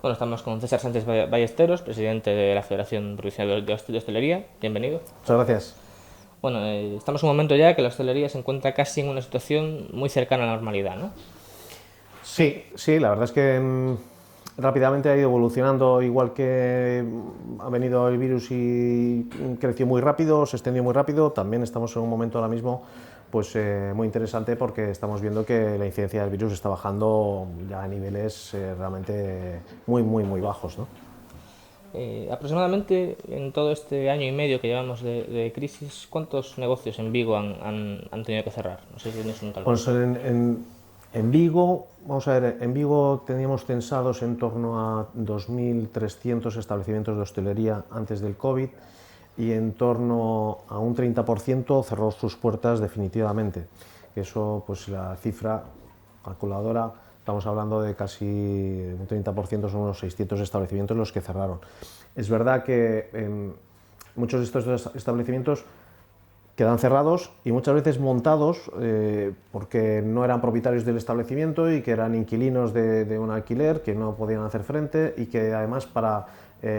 Bueno, estamos con César Sánchez Ballesteros, presidente de la Federación Provincial de Hostelería. Bienvenido. Muchas gracias. Bueno, estamos en un momento ya que la hostelería se encuentra casi en una situación muy cercana a la normalidad, ¿no? Sí, sí, la verdad es que rápidamente ha ido evolucionando, igual que ha venido el virus y creció muy rápido, se extendió muy rápido. También estamos en un momento ahora mismo pues muy interesante porque estamos viendo que la incidencia del virus está bajando ya a niveles realmente muy bajos, ¿no? Aproximadamente en todo este año y medio que llevamos de crisis, ¿cuántos negocios en Vigo han tenido que cerrar? No sé si tienes un cálculo. Pues en Vigo, vamos a ver, en Vigo teníamos censados en torno a 2.300 establecimientos de hostelería antes del COVID y en torno a un 30% cerró sus puertas definitivamente. Eso, pues la cifra calculadora, estamos hablando de casi un 30%, son unos 600 establecimientos los que cerraron. Es verdad que muchos de estos establecimientos quedan cerrados y muchas veces montados porque no eran propietarios del establecimiento y que eran inquilinos de un alquiler que no podían hacer frente y que además para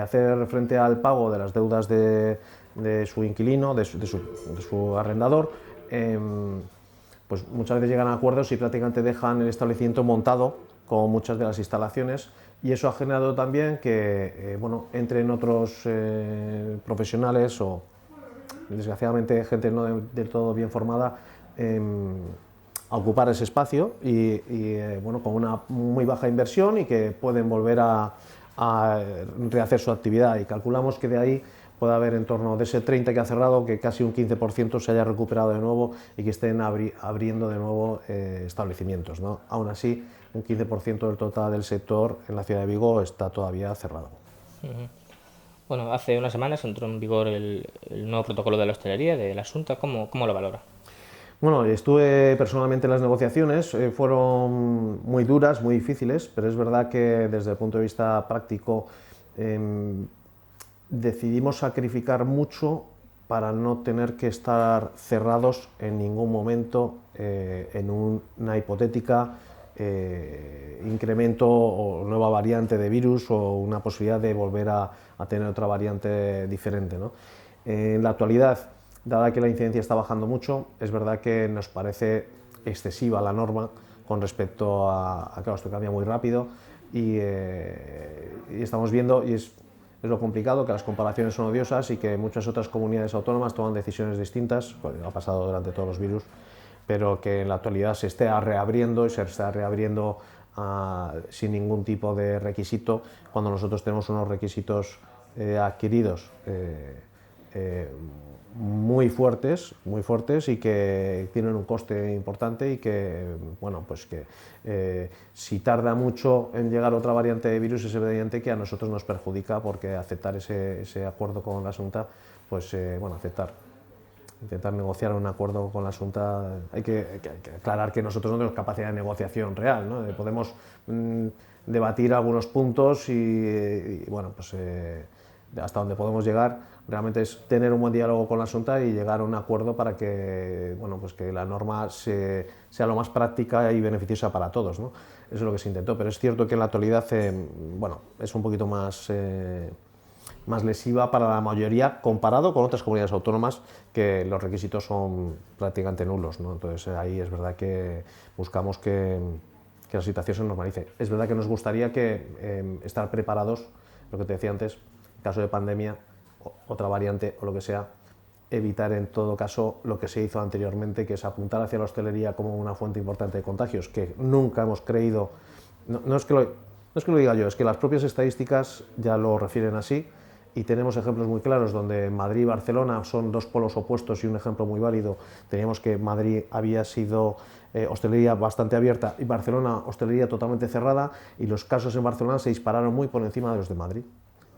hacer frente al pago de las deudas de su inquilino, de su arrendador, pues muchas veces llegan a acuerdos y prácticamente dejan el establecimiento montado con muchas de las instalaciones y eso ha generado también que bueno, entren otros profesionales o desgraciadamente gente no del todo bien formada, a ocupar ese espacio bueno, con una muy baja inversión y que pueden volver a rehacer su actividad y calculamos que de ahí puede haber en torno de ese 30 que ha cerrado, que casi un 15% se haya recuperado de nuevo y que estén abriendo de nuevo establecimientos, ¿no? Aún así, un 15% del total del sector en la ciudad de Vigo está todavía cerrado. Bueno, hace unas semanas entró en vigor el nuevo protocolo de la hostelería, de la Xunta. ¿Cómo lo valora? Bueno, estuve personalmente en las negociaciones, fueron muy duras, muy difíciles, pero es verdad que desde el punto de vista práctico eh, decidimos sacrificar mucho para no tener que estar cerrados en ningún momento en una hipotética incremento o nueva variante de virus o una posibilidad de volver a tener otra variante diferente, ¿no? En la actualidad, dada que la incidencia está bajando mucho, es verdad que nos parece excesiva la norma con respecto claro, esto cambia muy rápido y estamos viendo, y es lo complicado, que las comparaciones son odiosas y que muchas otras comunidades autónomas toman decisiones distintas, pues, ha pasado durante todos los virus, pero que en la actualidad se esté reabriendo y se está reabriendo sin ningún tipo de requisito, cuando nosotros tenemos unos requisitos adquiridos eh, muy fuertes y que tienen un coste importante y que, bueno, pues que si tarda mucho en llegar otra variante de virus es evidente que a nosotros nos perjudica porque aceptar ese acuerdo con la Junta, pues bueno, intentar negociar un acuerdo con la Junta, hay que aclarar que nosotros no tenemos capacidad de negociación real, ¿no? Podemos debatir algunos puntos y bueno, pues hasta donde podemos llegar realmente es tener un buen diálogo con la Junta y llegar a un acuerdo para que, bueno, pues que la norma sea lo más práctica y beneficiosa para todos, ¿no? Eso es lo que se intentó, pero es cierto que en la actualidad bueno, es un poquito más lesiva para la mayoría comparado con otras comunidades autónomas que los requisitos son prácticamente nulos, ¿no? Entonces ahí es verdad que buscamos que la situación se normalice. Es verdad que nos gustaría estar preparados, lo que te decía antes, en caso de pandemia, otra variante o lo que sea, evitar en todo caso lo que se hizo anteriormente, que es apuntar hacia la hostelería como una fuente importante de contagios, que nunca hemos creído, no es que lo diga yo, es que las propias estadísticas ya lo refieren así y tenemos ejemplos muy claros donde Madrid y Barcelona son dos polos opuestos y un ejemplo muy válido. Teníamos que Madrid había sido hostelería bastante abierta y Barcelona hostelería totalmente cerrada y los casos en Barcelona se dispararon muy por encima de los de Madrid.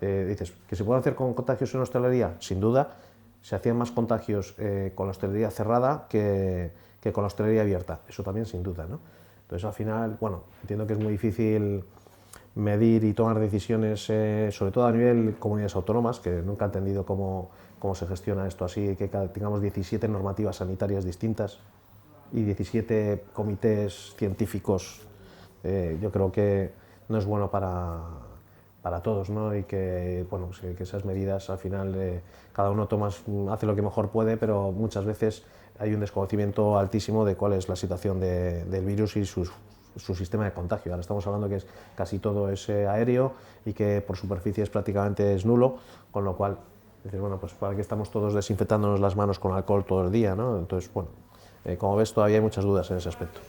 Dices, ¿que se puede hacer con contagios en hostelería? Sin duda, se hacían más contagios con la hostelería cerrada que con la hostelería abierta, eso también sin duda, ¿no? Entonces al final, bueno, entiendo que es muy difícil medir y tomar decisiones, sobre todo a nivel comunidades autónomas, que nunca he entendido cómo se gestiona esto así, que tengamos 17 normativas sanitarias distintas y 17 comités científicos, yo creo que no es bueno para todos, ¿no? Y que, bueno, que esas medidas al final cada uno hace lo que mejor puede, pero muchas veces hay un desconocimiento altísimo de cuál es la situación del virus y su sistema de contagio. Ahora estamos hablando que casi todo es aéreo y que por superficie prácticamente es nulo, con lo cual, bueno, pues para que estamos todos desinfectándonos las manos con alcohol todo el día, ¿no? Entonces, bueno, como ves, todavía hay muchas dudas en ese aspecto.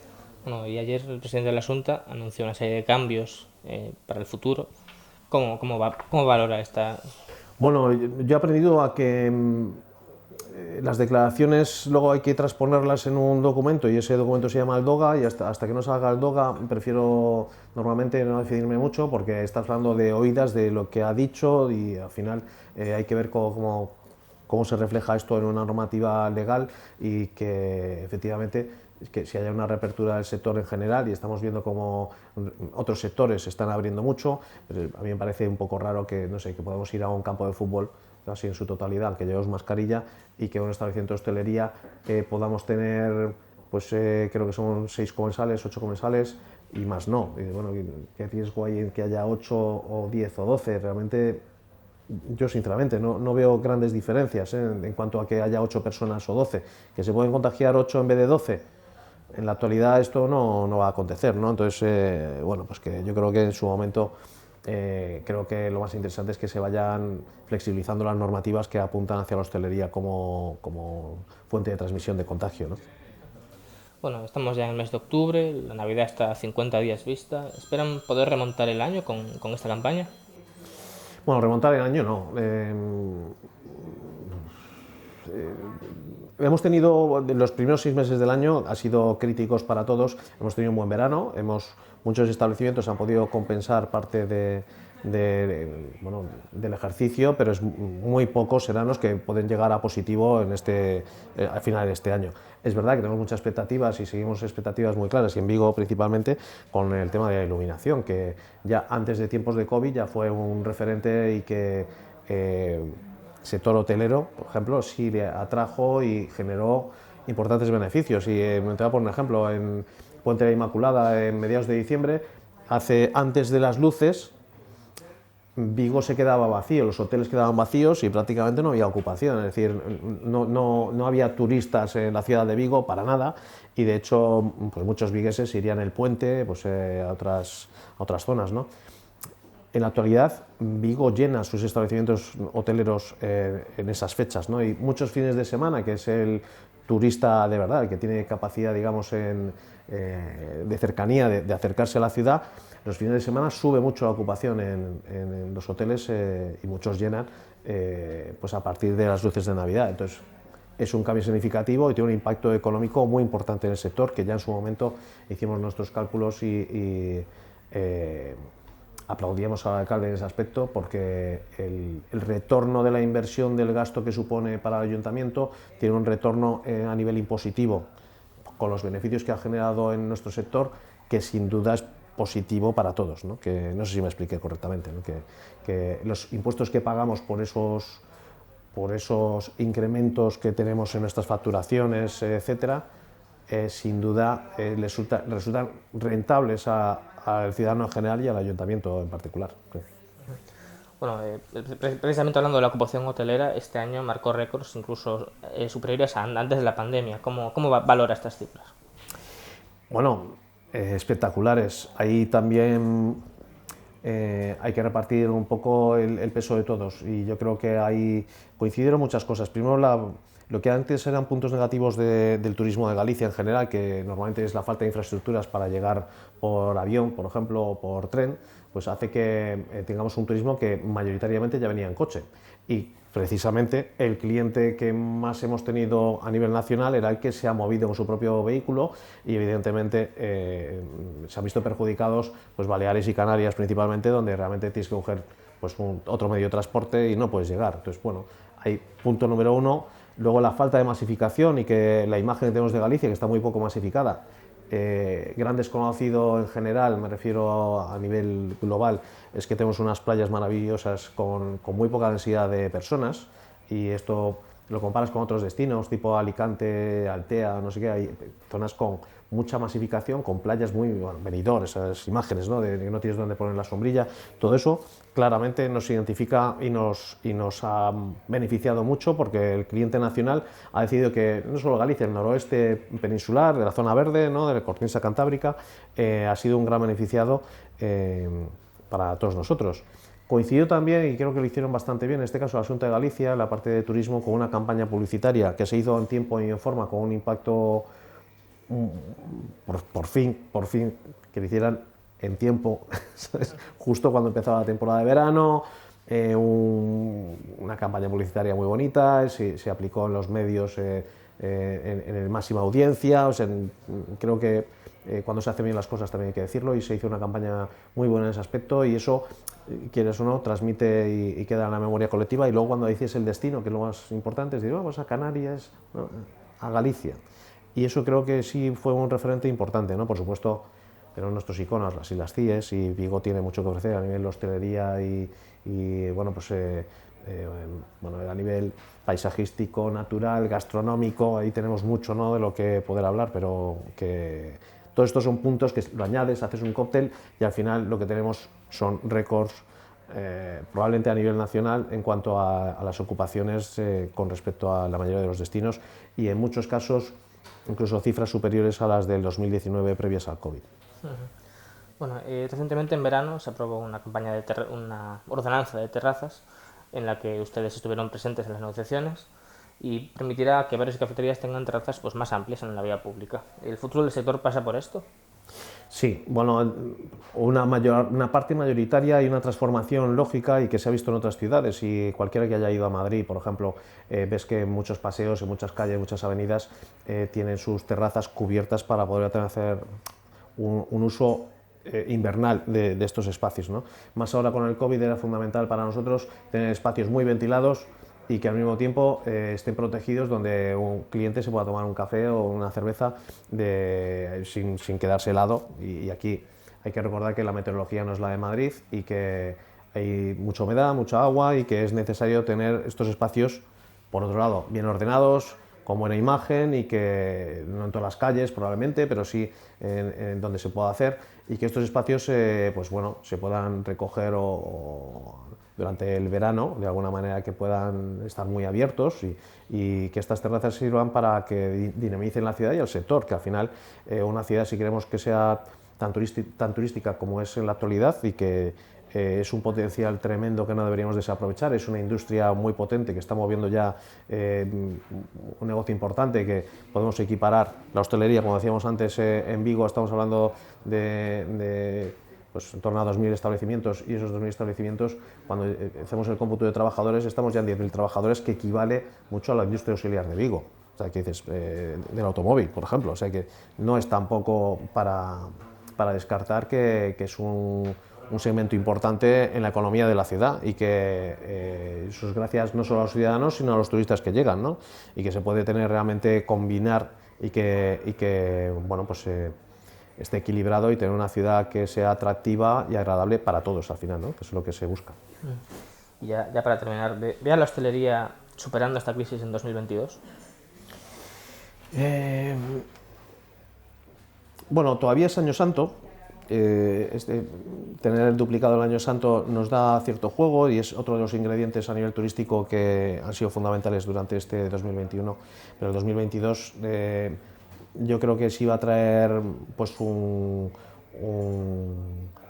Bueno, y ayer el presidente de la Junta anunció una serie de cambios para el futuro. ¿Cómo valora esta? Bueno, yo he aprendido a que las declaraciones luego hay que transponerlas en un documento y ese documento se llama el DOGA y hasta que no salga el DOGA prefiero normalmente no decidirme mucho porque estás hablando de oídas de lo que ha dicho y al final hay que ver cómo se refleja esto en una normativa legal y que efectivamente que si haya una reapertura del sector en general y estamos viendo cómo otros sectores se están abriendo mucho, pero a mí me parece un poco raro que, no sé, que podamos ir a un campo de fútbol casi en su totalidad, que llevemos mascarilla y que en un establecimiento de hostelería podamos tener, pues creo que son 6 comensales, 8 comensales y más no. Y, bueno, ¿qué riesgo hay en que haya 8 o 10 o 12? Realmente yo sinceramente no veo grandes diferencias en cuanto a que haya 8 personas o 12. Que se pueden contagiar 8 en vez de 12. En la actualidad esto no va a acontecer, ¿no? Entonces, bueno, pues que yo creo que en su momento creo que lo más interesante es que se vayan flexibilizando las normativas que apuntan hacia la hostelería como fuente de transmisión de contagio, ¿no? Bueno, estamos ya en el mes de octubre, la Navidad está a 50 días vista. ¿Esperan poder remontar el año con esta campaña? Bueno, remontar el año no. Hemos tenido, los primeros 6 meses del año ha sido críticos para todos, hemos tenido un buen verano, muchos establecimientos han podido compensar parte bueno, del ejercicio, pero es muy pocos serán los que pueden llegar a positivo al final de este año. Es verdad que tenemos muchas expectativas y seguimos expectativas muy claras, y en Vigo principalmente, con el tema de la iluminación, que ya antes de tiempos de COVID ya fue un referente y que sector hotelero, por ejemplo, sí le atrajo y generó importantes beneficios. Y te voy a poner un ejemplo, en Puente de la Inmaculada, en mediados de diciembre, antes de las luces, Vigo se quedaba vacío, los hoteles quedaban vacíos y prácticamente no había ocupación, es decir, no había turistas en la ciudad de Vigo para nada y de hecho pues muchos vigueses irían el puente pues, a otras zonas, ¿no? En la actualidad, Vigo llena sus establecimientos hoteleros en esas fechas, ¿no? Y muchos fines de semana, que es el turista de verdad, el que tiene capacidad, digamos, de cercanía, de acercarse a la ciudad, los fines de semana sube mucho la ocupación en los hoteles y muchos llenan pues a partir de las luces de Navidad. Entonces, es un cambio significativo y tiene un impacto económico muy importante en el sector, que ya en su momento hicimos nuestros cálculos y aplaudíamos al alcalde en ese aspecto porque el retorno de la inversión del gasto que supone para el ayuntamiento tiene un retorno a nivel impositivo con los beneficios que ha generado en nuestro sector que sin duda es positivo para todos, ¿no? Que no sé si me expliqué correctamente, ¿no? Que los impuestos que pagamos por esos incrementos que tenemos en nuestras facturaciones, etcétera, sin duda resultan rentables al ciudadano en general y al ayuntamiento en particular. Bueno, precisamente hablando de la ocupación hotelera, este año marcó récords incluso superiores a antes de la pandemia. ¿Cómo valora estas cifras? Bueno, espectaculares. Ahí también hay que repartir un poco el peso de todos y yo creo que ahí coincidieron muchas cosas. Primero, lo que antes eran puntos negativos del turismo de Galicia en general, que normalmente es la falta de infraestructuras para llegar por avión, por ejemplo, o por tren, pues hace que tengamos un turismo que mayoritariamente ya venía en coche. Y precisamente el cliente que más hemos tenido a nivel nacional era el que se ha movido con su propio vehículo y evidentemente se han visto perjudicados pues Baleares y Canarias principalmente, donde realmente tienes que coger pues, otro medio de transporte y no puedes llegar. Entonces, bueno, hay punto número uno. Luego la falta de masificación y que la imagen que tenemos de Galicia, que está muy poco masificada, gran desconocido en general, me refiero a nivel global, es que tenemos unas playas maravillosas con muy poca densidad de personas y esto lo comparas con otros destinos tipo Alicante, Altea, no sé qué, hay zonas con mucha masificación, con playas muy, bueno, Benidorm, esas imágenes, ¿no?, de que no tienes dónde poner la sombrilla, todo eso claramente nos identifica y nos ha beneficiado mucho, porque el cliente nacional ha decidido que no solo Galicia, el noroeste peninsular, de la zona verde, ¿no?, de la cornisa cantábrica, ha sido un gran beneficiado para todos nosotros. Coincidió también, y creo que lo hicieron bastante bien, en este caso la Xunta de Galicia, la parte de turismo, con una campaña publicitaria que se hizo en tiempo y en forma, con un impacto, por fin, que lo hicieran en tiempo, ¿sabes?, justo cuando empezaba la temporada de verano, una campaña publicitaria muy bonita, se aplicó en los medios en máxima audiencia, o sea, creo que cuando se hacen bien las cosas también hay que decirlo, y se hizo una campaña muy buena en ese aspecto, y eso, quieres o no, transmite y queda en la memoria colectiva. Y luego, cuando dices el destino, que es lo más importante, es decir, vamos a Canarias, ¿no?, a Galicia, y eso creo que sí fue un referente importante, ¿no? Por supuesto, pero nuestros iconos, las Islas Cíes, y Vigo tiene mucho que ofrecer a nivel de hostelería y bueno, pues bueno, a nivel paisajístico, natural, gastronómico, ahí tenemos mucho, ¿no?, de lo que poder hablar, pero que todos estos son puntos que lo añades, haces un cóctel, y al final lo que tenemos son récords, probablemente a nivel nacional, en cuanto a las ocupaciones con respecto a la mayoría de los destinos, y en muchos casos incluso cifras superiores a las del 2019 previas al COVID. Bueno, recientemente en verano se aprobó una campaña de una ordenanza de terrazas en la que ustedes estuvieron presentes en las negociaciones, y permitirá que bares y cafeterías tengan terrazas pues más amplias en la vía pública. ¿El futuro del sector pasa por esto? Sí, bueno, una parte mayoritaria y una transformación lógica, y que se ha visto en otras ciudades, y cualquiera que haya ido a Madrid, por ejemplo, ves que en muchos paseos, en muchas calles, muchas avenidas, tienen sus terrazas cubiertas para poder hacer un uso invernal de estos espacios, ¿no? Más ahora con el COVID era fundamental para nosotros tener espacios muy ventilados y que al mismo tiempo estén protegidos, donde un cliente se pueda tomar un café o una cerveza sin quedarse helado. Y aquí hay que recordar que la meteorología no es la de Madrid, y que hay mucha humedad, mucha agua, y que es necesario tener estos espacios, por otro lado, bien ordenados, con buena imagen, y que no en todas las calles probablemente, pero sí en donde se pueda hacer, y que estos espacios pues bueno, se puedan recoger durante el verano, de alguna manera, que puedan estar muy abiertos, y que estas terrazas sirvan para que dinamicen la ciudad y el sector, que al final una ciudad, si queremos que sea tan turística como es en la actualidad, y que es un potencial tremendo que no deberíamos desaprovechar, es una industria muy potente que está moviendo ya un negocio importante, que podemos equiparar la hostelería, como decíamos antes, en Vigo estamos hablando de pues en torno a 2.000 establecimientos, y esos 2.000 establecimientos, cuando hacemos el cómputo de trabajadores, estamos ya en 10.000 trabajadores, que equivale mucho a la industria auxiliar de Vigo, o sea, que dices, del automóvil, por ejemplo, o sea, que no es tampoco para descartar que es un segmento importante en la economía de la ciudad, y que eso es gracias no solo a los ciudadanos, sino a los turistas que llegan, ¿no? Y que se puede tener realmente, combinar, y que bueno, pues esté equilibrado, y tener una ciudad que sea atractiva y agradable para todos al final, ¿no?, que es lo que se busca. Y ya para terminar, ¿ve a la hostelería superando esta crisis en 2022? Bueno, todavía es Año Santo. Tener el duplicado del Año Santo nos da cierto juego, y es otro de los ingredientes a nivel turístico que han sido fundamentales durante este 2021, pero el 2022 yo creo que sí va a traer pues un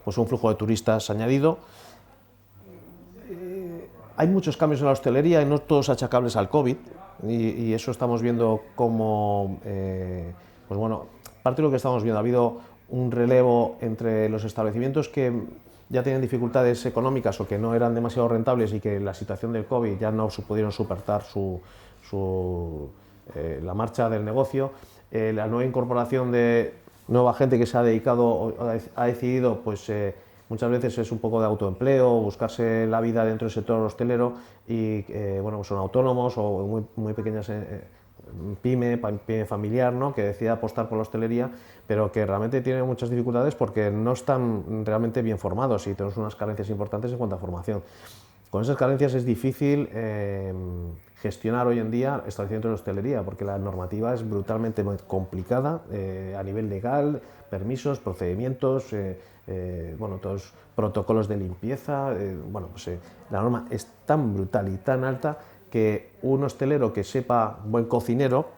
flujo de turistas añadido. Hay muchos cambios en la hostelería, y no todos achacables al COVID, y eso estamos viendo como, pues bueno, parte de lo que estamos viendo, ha habido un relevo entre los establecimientos que ya tienen dificultades económicas, o que no eran demasiado rentables, y que la situación del COVID ya no pudieron soportar la marcha del negocio. La nueva incorporación de nueva gente que se ha dedicado, ha decidido, pues muchas veces es un poco de autoempleo, buscarse la vida dentro del sector hostelero, y bueno, pues son autónomos o muy pequeñas pyme familiar, ¿no?, que decide apostar por la hostelería, pero que realmente tiene muchas dificultades porque no están realmente bien formados, y tenemos unas carencias importantes en cuanto a formación. Con esas carencias es difícil gestionar hoy en día establecimientos de hostelería, porque la normativa es brutalmente complicada a nivel legal, permisos, procedimientos, bueno, todos protocolos de limpieza. Bueno, pues, la norma es tan brutal y tan alta que un hostelero que sepa buen cocinero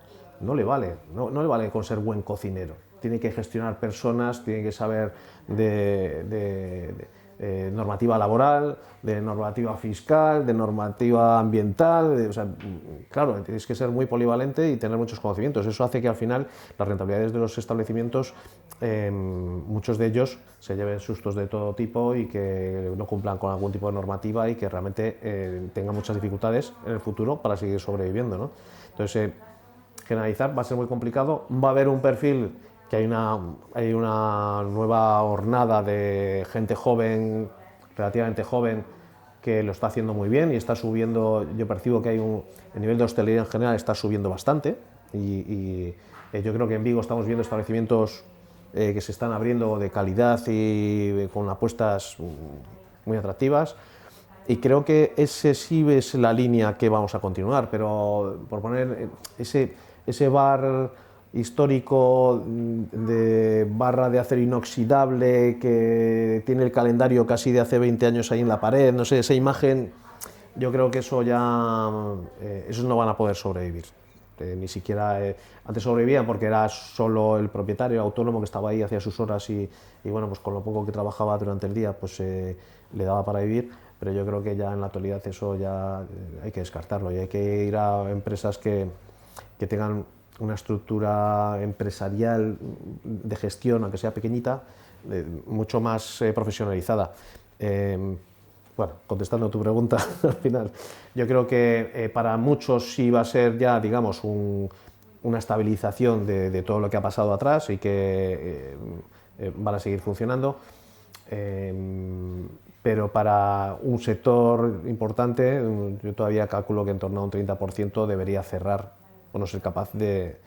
no le vale, no le vale con ser buen cocinero. Tiene que gestionar personas, tiene que saber de normativa laboral, de normativa fiscal, de normativa ambiental, o sea, claro, tienes que ser muy polivalente y tener muchos conocimientos. Eso hace que al final las rentabilidades de los establecimientos, muchos de ellos se lleven sustos de todo tipo y que no cumplan con algún tipo de normativa y que realmente tengan muchas dificultades en el futuro para seguir sobreviviendo, ¿no? Entonces, generalizar va a ser muy complicado. Va a haber un perfil que hay una nueva hornada de gente joven, relativamente joven, que lo está haciendo muy bien y está subiendo. Yo percibo que el nivel de hostelería en general está subiendo bastante y yo creo que en Vigo estamos viendo establecimientos que se están abriendo de calidad y con apuestas muy atractivas. Y creo que ese sí es la línea que vamos a continuar, pero por poner ese bar histórico de barra de acero inoxidable que tiene el calendario casi de hace 20 años ahí en la pared, no sé, esa imagen, yo creo que eso ya, esos no van a poder sobrevivir. Ni siquiera antes sobrevivían porque era solo el propietario autónomo que estaba ahí, hacía sus horas y bueno, pues con lo poco que trabajaba durante el día pues le daba para vivir, pero yo creo que ya en la actualidad eso ya hay que descartarlo y hay que ir a empresas que tengan una estructura empresarial de gestión, aunque sea pequeñita, mucho más profesionalizada. Bueno, contestando a tu pregunta al final, yo creo que para muchos sí va a ser ya, digamos, una estabilización de todo lo que ha pasado atrás y que van a seguir funcionando. Pero para un sector importante, yo todavía calculo que en torno a un 30% debería cerrar o no ser capaz de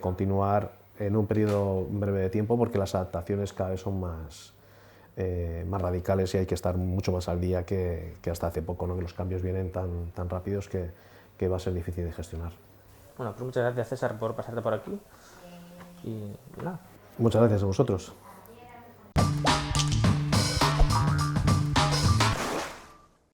continuar en un periodo breve de tiempo, porque las adaptaciones cada vez son más radicales y hay que estar mucho más al día que hasta hace poco, ¿no? Que los cambios vienen tan rápidos que va a ser difícil de gestionar. Bueno, pues muchas gracias, César, por pasarte por aquí y nada. Muchas gracias a vosotros.